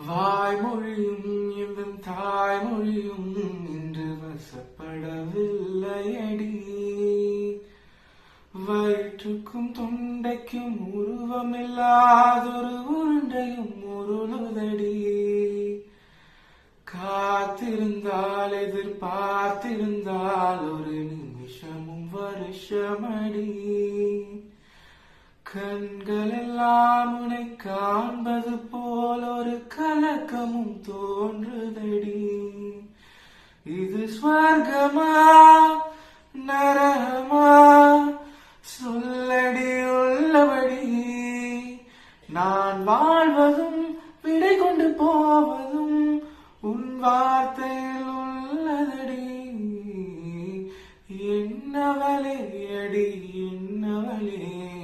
வாய்மொழியும் எங்கள் தாய்மொழியும் இன்று வசப்படவில்லையடி. வயிற்றுக்கும் தொண்டைக்கும் உருவமில்லாதொரு உருண்டையும் உருளுதடி. காத்திருந்தால் எதிர்பார்த்திருந்தால் ஒரு நிமிஷமும் வருஷமடி. கண்கள் எல்லாம் உன்னை காண்பது போல் ஒரு கலக்கமும் தோன்றுதடி. இது ஸ்வர்கமா நரகமா சொல்லடி உள்ளபடி. நான் வாழ்வதும் விடை கொண்டு போவதும் உன் வார்த்தையில் உள்ளதடி. என்னவளே அடி என்னவளே.